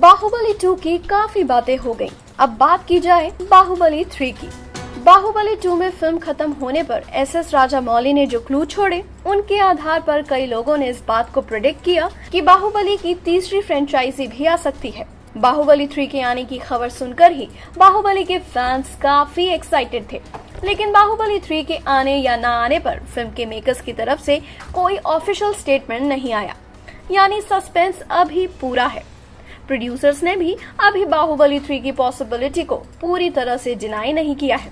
बाहुबली 2 की काफी बातें हो गयी। अब बात की जाए बाहुबली 3 की। बाहुबली 2 में फिल्म खत्म होने पर एस.एस. राजामौली ने जो क्लू छोड़े, उनके आधार पर कई लोगों ने इस बात को प्रेडिक्ट किया कि बाहुबली की तीसरी फ्रेंचाइजी भी आ सकती है। बाहुबली 3 के आने की खबर सुनकर ही बाहुबली के फैंस काफी एक्साइटेड थे, लेकिन बाहुबली 3 के आने या ना आने पर फिल्म के मेकर्स की तरफ से कोई ऑफिशियल स्टेटमेंट नहीं आया, यानी सस्पेंस अभी पूरा है। प्रोड्यूसर्स ने भी अभी बाहुबली 3 की पॉसिबिलिटी को पूरी तरह से डिनाई नहीं किया है।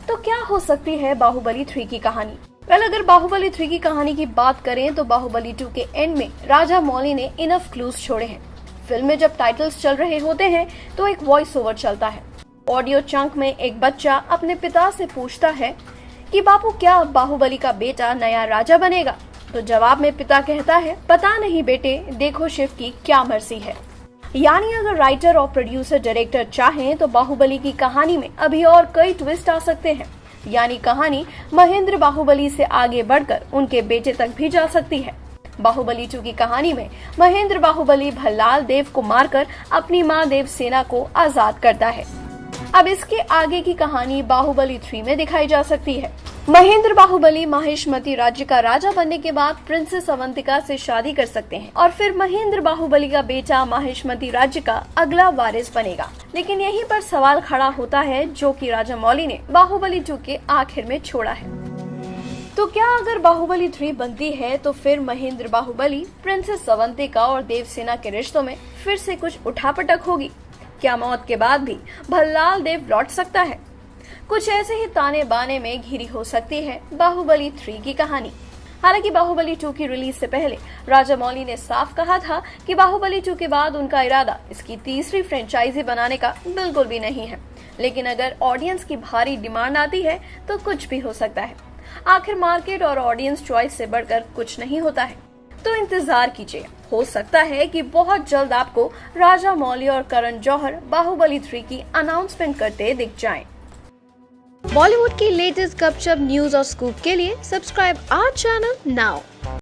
तो क्या हो सकती है बाहुबली 3 की कहानी? अगर बाहुबली 3 की कहानी की बात करें तो बाहुबली 2 के एंड में राजामौली ने इनफ क्लूज छोड़े हैं। फिल्म में जब टाइटल्स चल रहे होते हैं तो एक वॉइस ओवर चलता है। ऑडियो चंक में एक बच्चा अपने पिता से पूछता है कि बापू, क्या बाहुबली का बेटा नया राजा बनेगा? तो जवाब में पिता कहता है, पता नहीं बेटे, देखो शिव की क्या मर्जी है। यानी अगर राइटर और प्रोड्यूसर डायरेक्टर चाहें तो बाहुबली की कहानी में अभी और कई ट्विस्ट आ सकते हैं। यानी कहानी महेंद्र बाहुबली से आगे बढ़कर उनके बेटे तक भी जा सकती है। बाहुबली 2 की कहानी में महेंद्र बाहुबली भल्लाल देव को मारकर अपनी मां देवसेना को आजाद करता है। अब इसके आगे की कहानी बाहुबली 3 में दिखाई जा सकती है। महेंद्र बाहुबली माहिष्मती राज्य का राजा बनने के बाद प्रिंसेस अवंतिका से शादी कर सकते हैं और फिर महेंद्र बाहुबली का बेटा माहिष्मती राज्य का अगला वारिस बनेगा। लेकिन यहीं पर सवाल खड़ा होता है जो कि राजामौली ने बाहुबली 2 के आखिर में छोड़ा है। तो क्या अगर बाहुबली 3 बनती है तो फिर महेंद्र बाहुबली, प्रिंसेस अवंतिका और देवसेना के रिश्तों में फिर से कुछ उठापटक होगी? क्या मौत के बाद भी भल्लाल देव लौट सकता है? कुछ ऐसे ही ताने बाने में घिरी हो सकती है बाहुबली 3 की कहानी। हालांकि बाहुबली 2 की रिलीज से पहले राजामौली ने साफ कहा था कि बाहुबली 2 के बाद उनका इरादा इसकी तीसरी फ्रेंचाइजी बनाने का बिल्कुल भी नहीं है। लेकिन अगर ऑडियंस की भारी डिमांड आती है तो कुछ भी हो सकता है। आखिर मार्केट और ऑडियंस चॉइस से बढ़कर कुछ नहीं होता है। तो इंतजार कीजिए, हो सकता है कि बहुत जल्द आपको राजामौली और करण जौहर बाहुबली 3 की अनाउंसमेंट करते दिख जाएं। बॉलीवुड की लेटेस्ट गपशप न्यूज और स्कूप के लिए सब्सक्राइब आवर चैनल नाउ।